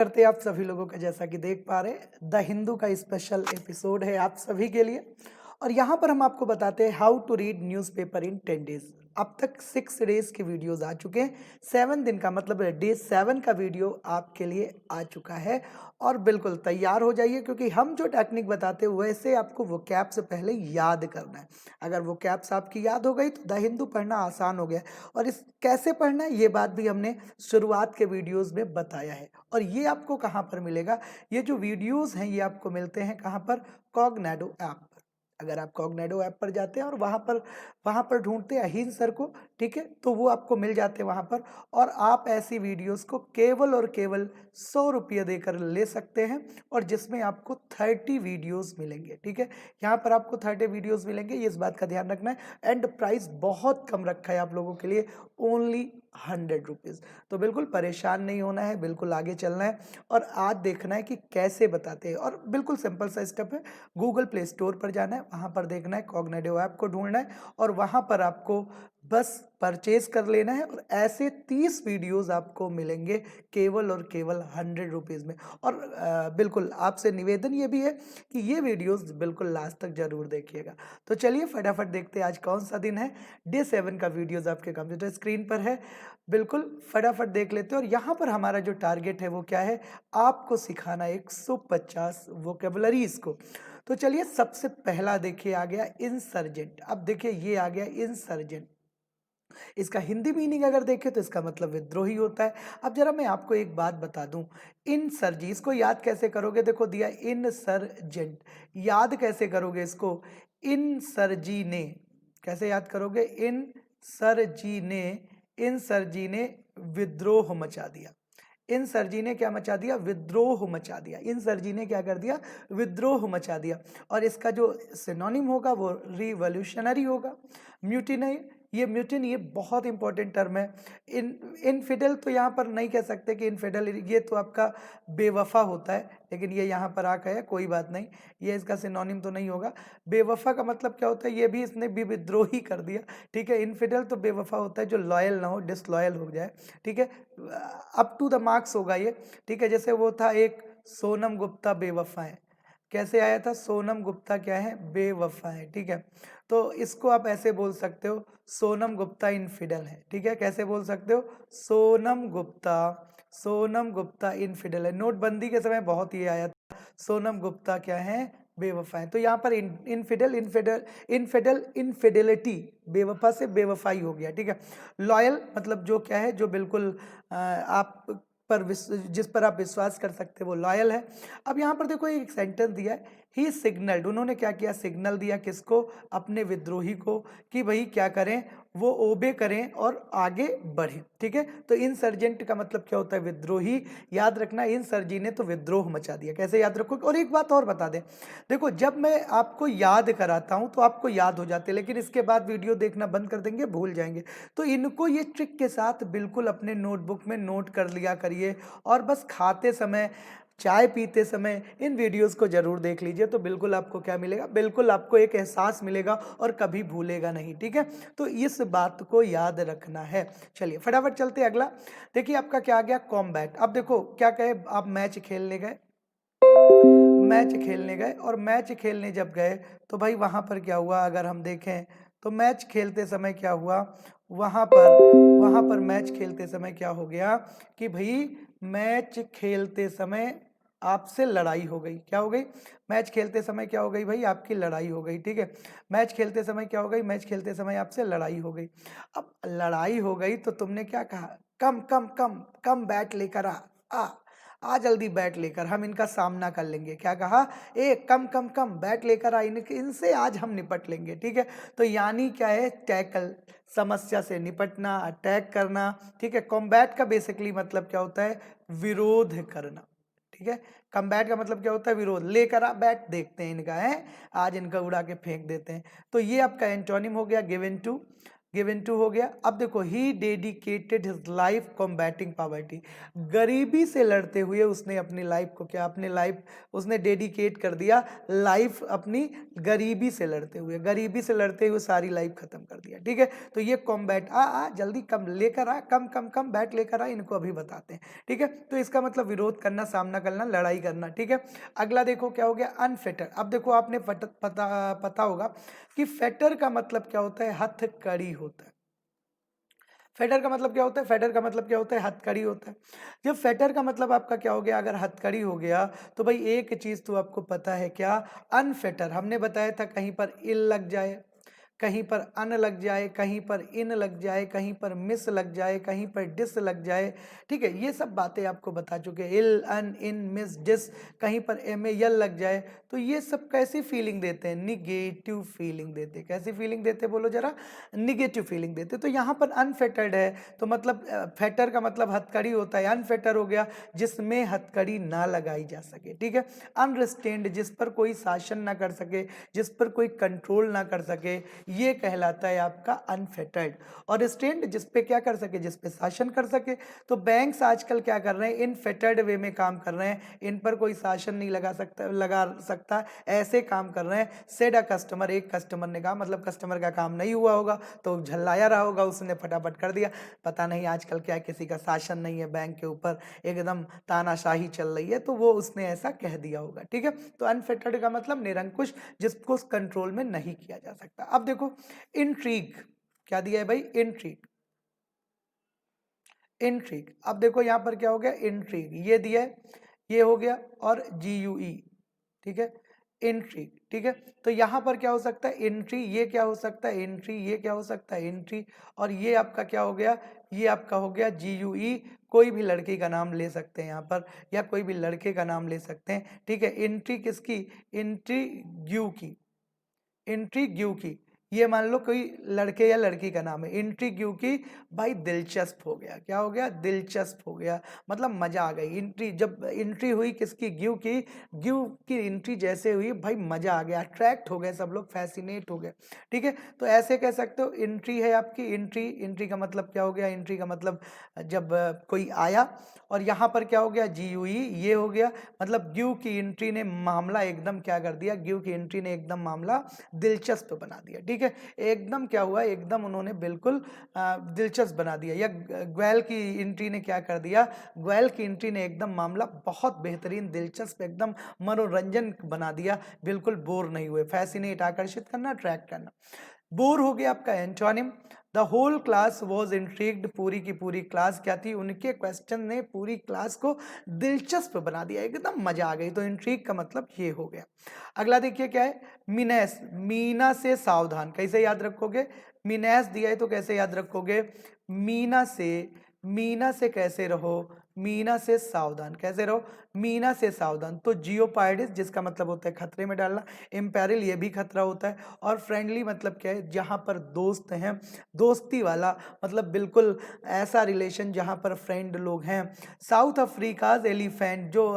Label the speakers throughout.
Speaker 1: करते हैं आप सभी लोगों का, जैसा कि देख पा रहे हैं द हिंदू का स्पेशल एपिसोड है आप सभी के लिए। और यहाँ पर हम आपको बताते हैं how to read newspaper in 10 days. अब तक 6 डेज के वीडियोस आ चुके हैं। 7 दिन का मतलब डे 7 का वीडियो आपके लिए आ चुका है। और बिल्कुल तैयार हो जाइए, क्योंकि हम जो टेक्निक बताते हैं वैसे आपको वो कैप से पहले याद करना है। अगर वो कैप्स आपकी याद हो गई तो द हिंदू पढ़ना आसान हो गया। और इस कैसे पढ़ना है ये बात भी हमने शुरुआत के वीडियोस में बताया है। और ये आपको कहाँ पर मिलेगा? ये जो वीडियोस हैं ये आपको मिलते हैं कहाँ पर? कॉग्निडो ऐप पर। अगर आप कॉग्निडो ऐप पर जाते हैं और वहाँ पर ढूंढते हैं अहीन सर को, ठीक है, तो वो आपको मिल जाते हैं वहाँ पर। और आप ऐसी वीडियोस को केवल और केवल 100 रुपये देकर ले सकते हैं, और जिसमें आपको 30 वीडियोस मिलेंगे। ठीक है, यहाँ पर आपको 30 वीडियोस मिलेंगे, ये इस बात का ध्यान रखना है। एंड प्राइस बहुत कम रखा है आप लोगों के लिए, ओनली 100 रुपीज़। तो बिल्कुल परेशान नहीं होना है, बिल्कुल आगे चलना है और आज देखना है कि कैसे बताते हैं। और बिल्कुल सिंपल सा स्टेप है, गूगल प्ले स्टोर पर जाना है, वहाँ पर देखना है कॉग्निटिव ऐप को ढूंढना है, और वहाँ पर आपको बस परचेज कर लेना है। और ऐसे 30 वीडियोस आपको मिलेंगे केवल और केवल 100 रुपीज़ में। और बिल्कुल आपसे निवेदन ये भी है कि ये वीडियोस बिल्कुल लास्ट तक जरूर देखिएगा। तो चलिए फटाफट देखते हैं आज कौन सा दिन है। डे 7 का वीडियोस आपके कंप्यूटर स्क्रीन पर है, बिल्कुल फटाफट देख लेते हैं। और यहाँ पर हमारा जो टारगेट है वो क्या है? आपको सिखाना 150 वोकेबलरीज को। तो चलिए सबसे पहला देखिए आ गया इंसर्जेंट। अब देखिए ये आ गया इंसर्जेंट। इसका हिंदी मीनिंग अगर देखें तो इसका मतलब विद्रोही होता है। अब जरा मैं आपको एक बात बता दूं, इंसर्जी इसको याद कैसे करोगे? देखो दिया इंसर्जेंट, याद कैसे करोगे इसको? इंसर्जी ने, कैसे याद करोगे? इंसर्जी ने, इंसर्जी ने विद्रोह मचा दिया। इंसर्जी ने क्या मचा दिया? विद्रोह मचा दिया। इंसर्जी ने क्या कर दिया? विद्रोह मचा दिया। और इसका जो सिनोनिम होगा वो रिवॉल्यूशनरी होगा। म्यूटिनी, ये म्यूटिन ये बहुत इंपॉर्टेंट टर्म है। इनफिडल तो यहाँ पर नहीं कह सकते कि इनफिडल, ये तो आपका बेवफा होता है, लेकिन ये यहाँ पर आकर है, कोई बात नहीं, ये इसका सिनोनिम तो नहीं होगा। बेवफा का मतलब क्या होता है? ये भी इसने भी विद्रोही कर दिया। ठीक है, इनफिडल तो बेवफा होता है जो लॉयल ना हो, डिसलॉयल हो जाए। ठीक है, अप टू द मार्क्स होगा ये। ठीक है, जैसे वो था एक सोनम गुप्ता बेवफा है। कैसे आया था? सोनम गुप्ता क्या है? बेवफा है। ठीक है, तो इसको आप ऐसे बोल सकते हो, सोनम गुप्ता इनफिडल है। ठीक है, कैसे बोल सकते हो? सोनम गुप्ता, सोनम गुप्ता इनफिडल है। नोटबंदी के समय बहुत ये आया था, सोनम गुप्ता क्या है? बेवफा है। तो यहाँ पर इनफिडल इनफिडल इनफिडल इनफिडेलिटी, बेवफा से बेवफाई हो गया। ठीक है, लॉयल मतलब जो क्या है, जो बिल्कुल आप पर जिस पर आप विश्वास कर सकते हो वो लॉयल है। अब यहाँ पर देखो एक सेंटेंस दिया है, ही सिग्नल्ड, उन्होंने क्या किया? सिग्नल दिया किसको? अपने विद्रोही को, कि भाई क्या करें? वो ओबे करें और आगे बढ़े। ठीक है, तो इंसर्जेंट का मतलब क्या होता है? विद्रोही। याद रखना, इंसर्जी ने तो विद्रोह मचा दिया। कैसे याद रखोगे? और एक बात और बता दें, देखो जब मैं आपको याद कराता हूं तो आपको याद हो जाते हैं, लेकिन इसके बाद वीडियो देखना बंद कर देंगे, भूल जाएंगे। तो इनको ये ट्रिक के साथ बिल्कुल अपने नोटबुक में नोट कर लिया करिए, और बस खाते समय, चाय पीते समय इन वीडियोस को जरूर देख लीजिए। तो बिल्कुल आपको क्या मिलेगा? बिल्कुल आपको एक एहसास मिलेगा और कभी भूलेगा नहीं। ठीक है, तो इस बात को याद रखना है। चलिए फटाफट चलते अगला। देखिए आपका क्या आ गया? कॉम्बैट। अब देखो क्या कहे, आप मैच खेलने गए, मैच खेलने गए, और मैच खेलने जब गए तो भाई वहां पर क्या हुआ? अगर हम देखें तो मैच खेलते समय क्या हुआ? वहां पर मैच खेलते समय क्या हो गया कि भाई मैच खेलते समय आपसे लड़ाई हो गई। क्या हो गई? मैच खेलते समय क्या हो गई भाई? आपकी लड़ाई हो गई। ठीक है, मैच खेलते समय क्या हो गई? मैच खेलते समय आपसे लड़ाई हो गई। अब लड़ाई हो गई तो तुमने क्या कहा? कम कम कम कम बैट लेकर आ आ जल्दी बैट लेकर, हम इनका सामना कर लेंगे। क्या कहा? ए कम कम कम बैट लेकर आ, इनसे आज हम निपट लेंगे। ठीक है, तो यानी क्या है? टैकल, समस्या से निपटना, अटैक करना। ठीक है, कॉम्बैट का बेसिकली मतलब क्या होता है? विरोध करना। ठीक है, कम्बैट का मतलब क्या होता है? विरोध। लेकर आ बैट, देखते हैं इनका है, आज इनका उड़ा के फेंक देते हैं। तो ये आपका एंटोनिम हो गया गिवन टू। गिवन टू हो गया। अब देखो he dedicated his life combating poverty, गरीबी से लड़ते हुए उसने अपनी लाइफ को क्या, अपनी लाइफ उसने डेडिकेट कर दिया, लाइफ अपनी गरीबी से लड़ते हुए, गरीबी से लड़ते हुए सारी लाइफ खत्म कर दिया। ठीक है, तो ये कॉम्बैट आ जल्दी कम लेकर आ, कम कम कम बैट लेकर आ, इनको अभी बताते हैं। ठीक है, तो इसका मतलब विरोध करना, सामना करना, लड़ाई करना। ठीक है, अगला देखो क्या हो गया, अनफेटर। अब देखो आपने पता होगा कि फेटर का मतलब क्या होता है, हथकड़ी होता है। फेटर का मतलब क्या होता है, फेटर का मतलब क्या होता है, हथकड़ी होता है। जब फेटर का मतलब आपका क्या हो गया, अगर हथकड़ी हो गया तो भाई एक चीज तो आपको पता है क्या, अनफेटर हमने बताया था, कहीं पर इल लग जाए, कहीं पर अन लग जाए, कहीं पर इन लग जाए, कहीं पर मिस लग जाए, कहीं पर डिस लग जाए। ठीक है, ये सब बातें आपको बता चुके हैं, इल अन इन मिस डिस, कहीं पर एम ए यल लग जाए, तो ये सब कैसी फीलिंग देते हैं, निगेटिव फीलिंग देते हैं। कैसी फीलिंग देते हैं बोलो जरा, निगेटिव फीलिंग देते हैं। तो यहाँ पर अनफेटर्ड है, तो मतलब फेटर का मतलब हथकड़ी होता है, अनफेटर हो गया जिसमें हथकड़ी ना लगाई जा सके। ठीक है, अनरिस्ट्रेन्ड जिस पर कोई शासन ना कर सके, जिस पर कोई कंट्रोल ना कर सके, ये कहलाता है आपका अनफेटर्ड। और रिस्ट्रेन्ड जिस पे क्या कर सके, जिस पे शासन कर सके। तो बैंक्स आजकल क्या कर रहे हैं, इनफेटर्ड वे में काम कर रहे हैं, इन पर कोई शासन नहीं लगा सकता, ऐसे काम कर रहे हैं। सेड अ कस्टमर, एक कस्टमर ने कहा, मतलब कस्टमर का काम नहीं हुआ होगा तो झल्लाया रहा होगा, उसने फटाफट कर दिया। पता नहीं आजकल क्या किसी का शासन नहीं है बैंक के ऊपर, एकदम तानाशाही चल रही है, तो वो उसने ऐसा कह दिया होगा। ठीक है, तो अनफेटर्ड का मतलब निरंकुश, जिसको कंट्रोल में नहीं किया जा सकता। अब देखो इंट्रीग, क्या दिया है भाई, इंट्रीग, इंट्रीग। अब देखो यहां पर क्या हो गया, इंट्रीग ये दिया है, ये हो गया, और GUE। ठीक है, इंट्रीग। ठीक है, तो यहां पर क्या हो सकता है, एंट्री, ये क्या हो सकता है, एंट्री, ये क्या हो सकता है, एंट्री, और ये आपका क्या हो गया, ये आपका हो गया GUE। कोई भी लड़की का नाम ले सकते हैं यहाँ पर, या कोई भी लड़के का नाम ले सकते हैं। ठीक है, एंट्री किसकी, इंट्रीग्यू की, इंट्रीग्यू की, ये मान लो कोई लड़के या लड़की का नाम है, इंट्रीग्यू की। भाई दिलचस्प हो गया, क्या हो गया, दिलचस्प हो गया, मतलब मजा आ गई। एंट्री जब एंट्री हुई किसकी, ग्यू की, ग्यू की एंट्री जैसे हुई भाई मजा आ गया, अट्रैक्ट हो गए सब लोग, फैसिनेट हो गए। ठीक है, तो ऐसे कह सकते हो, एंट्री है आपकी, एंट्री, एंट्री का मतलब क्या हो गया, एंट्री का मतलब जब कोई आया। और यहाँ पर क्या हो गया, GUE, ये हो गया, मतलब ग्यू की एंट्री ने मामला एकदम क्या कर दिया, ग्यू की एंट्री ने एकदम मामला दिलचस्प बना दिया। ठीक है, एकदम क्या हुआ, एकदम उन्होंने बिल्कुल दिलचस्प बना दिया। या ग्वेल की एंट्री ने क्या कर दिया, ग्वेल की एंट्री ने एकदम मामला बहुत बेहतरीन, दिलचस्प, एकदम मनोरंजन बना दिया, बिल्कुल बोर नहीं हुए। फैसिनेट, आकर्षित करना, अट्रैक्ट करना। बोर हो गया आपका antonym, the whole class was intrigued, पूरी की पूरी क्लास क्या थी, उनके क्वेश्चन ने पूरी क्लास को दिलचस्प बना दिया, एकदम मजा आ गई। तो इंट्रिग का मतलब ये हो गया। अगला देखिए क्या है, मिनेस, मीना से सावधान, कैसे याद रखोगे, मिनेस दिया है तो कैसे याद रखोगे, मीना से, मीना से कैसे रहो, मीना से सावधान, कैसे रहो, मीना से सावधान। तो जियोपाइडिस जिसका मतलब होता है खतरे में डालना, इम्पेरिल ये भी खतरा होता है, और फ्रेंडली मतलब क्या है, जहां पर दोस्त हैं, दोस्ती वाला, मतलब बिल्कुल ऐसा रिलेशन जहां पर फ्रेंड लोग हैं। साउथ अफ्रीकाज एलिफेंट, जो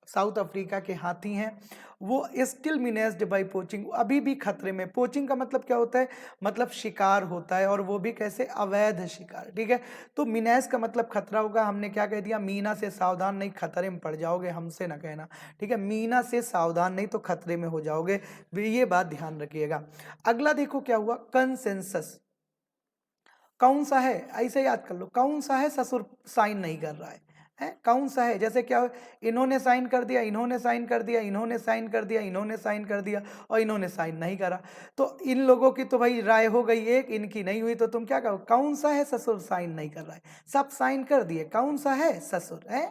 Speaker 1: साउथ अफ्रीका के हाथी हैं, वो स्टिल मिनेस्ड बाई पोचिंग, अभी भी खतरे में। पोचिंग का मतलब क्या होता है, मतलब शिकार होता है, और वो भी कैसे, अवैध शिकार। ठीक है, तो मिनेस का मतलब खतरा होगा, हमने क्या कह दिया, मीना से सावधान नहीं, खतरे में पड़ जाओगे, हमसे ना कहना। ठीक है, मीना से सावधान नहीं तो खतरे में हो जाओगे, ये बात ध्यान रखिएगा। अगला देखो क्या हुआ, कंसेंसस, कौन सा है, ऐसे याद कर लो, कौन सा है ससुर साइन नहीं कर रहा है, कौन सा है, जैसे क्या, इन्होंने साइन कर दिया, इन्होंने साइन कर दिया, इन्होंने साइन कर दिया, इन्होंने साइन कर दिया, और इन्होंने साइन नहीं करा। तो इन लोगों की तो भाई राय हो गई एक, इनकी नहीं हुई, तो तुम क्या कहो, कौन सा है ससुर साइन नहीं कर रहा है, सब साइन कर दिए, कौन सा है ससुर है,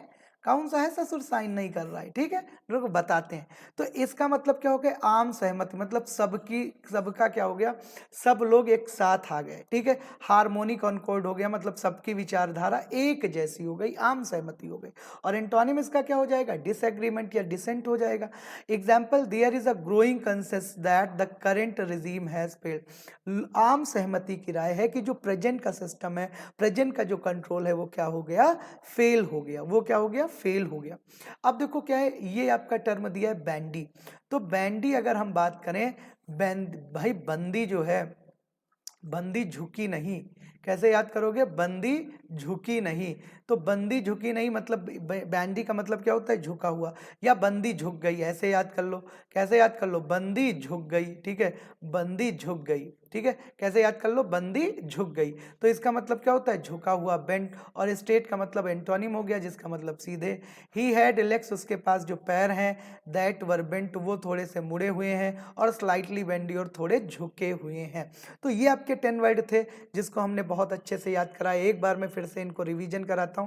Speaker 1: कौन सा है ससुर साइन नहीं कर रहा है। ठीक है, लोग बताते हैं। तो इसका मतलब क्या हो गया, आम सहमति, मतलब सबकी, सबका क्या हो गया, सब लोग एक साथ आ गए। ठीक है, हार्मोनी कॉन्कॉर्ड हो गया, मतलब सबकी विचारधारा एक जैसी हो गई, आम सहमति हो गई। और एंटोनिम इसका क्या हो जाएगा, डिसएग्रीमेंट या डिसेंट हो जाएगा। Example, there is a growing consensus that the current regime has failed, आम सहमति की राय है कि जो प्रेजेंट का सिस्टम है, प्रेजेंट का जो कंट्रोल है, वो क्या हो गया, फेल हो गया, वो क्या हो गया, फेल हो गया। अब देखो क्या है, ये आपका टर्म दिया है बैंडी। तो बैंडी अगर हम बात करें, भाई बंदी जो है, बंदी झुकी नहीं। कैसे याद करोगे? बंदी झुकी नहीं। तो बंदी झुकी नहीं मतलब बैंडी का मतलब क्या होता है? झुका हुआ, या बंदी झुक गई, ऐसे याद कर लो। कैसे याद कर लो? बंदी झुक गई, ठीक है, बंदी झुक गई, ठीक है। कैसे याद कर लो? बंदी झुक गई। तो इसका मतलब क्या होता है? झुका हुआ, बेंट। और स्ट्रेट का मतलब एंटोनिम हो गया, जिसका मतलब सीधे। ही हैड लेग्स, उसके पास जो पैर हैं, दैट वर बेंट, वो थोड़े से मुड़े हुए हैं, और स्लाइटली बेंडी, और थोड़े झुके हुए हैं। तो ये आपके 10 वर्ड थे जिसको हमने बहुत अच्छे से याद कराया। एक बार मैं फिर से इनको रिवीजन कराता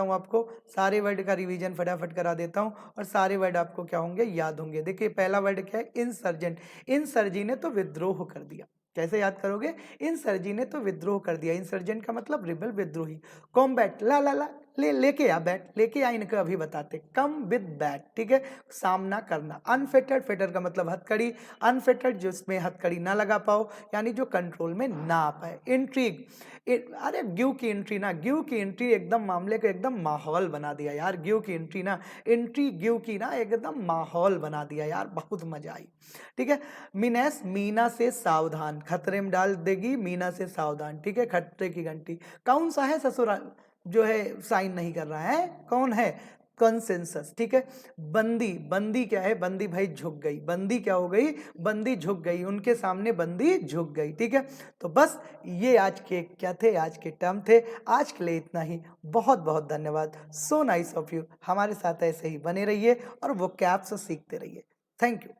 Speaker 1: हूँ आपको। सारे वर्ड का रिवीजन फटाफट करा देता हूँ, और सारे वर्ड आपको क्या होंगे? याद होंगे। देखिए पहला वर्ड क्या है? इंसर्जेंट। इंसर्जी ने तो विद्रोह कर दिया। कैसे याद करोगे? इंसर्जी ने तो विद्रोह कर दिया। इंसर्जेंट का मतलब रिबल, विद्रोही। कॉम्बैट, ला ला ला, लेके आ बैट, लेके आ, इनको अभी बताते। कम विद बैट, ठीक है, सामना करना। अनफेटर्ड, फेटर का मतलब हथकड़ी। अनफेटर्ड जिसमें हथकड़ी ना लगा पाओ, यानी जो कंट्रोल में ना आ पाए। इंट्रीग, अरे गिव की एंट्री ना, गिव की एंट्री एकदम मामले को एकदम माहौल बना दिया यार। गिव की एंट्री ना, एंट्री गिव की ना, एकदम माहौल बना दिया यार, बहुत मजा आई। ठीक है। मिनेस, मीना से सावधान, खतरे में डाल देगी, मीना से सावधान, ठीक है, खतरे की घंटी। कौन सा है ससुराल जो है साइन नहीं कर रहा है? कौन है? कंसेंसस, ठीक है। बंदी, बंदी क्या है? बंदी भाई झुक गई। बंदी क्या हो गई? बंदी झुक गई, उनके सामने बंदी झुक गई, ठीक है। तो बस ये आज के क्या थे? आज के टर्म थे। आज के लिए इतना ही। बहुत बहुत धन्यवाद। So nice of you. हमारे साथ ऐसे ही बने रहिए और वो कैप्स सीखते रहिए। Thank you.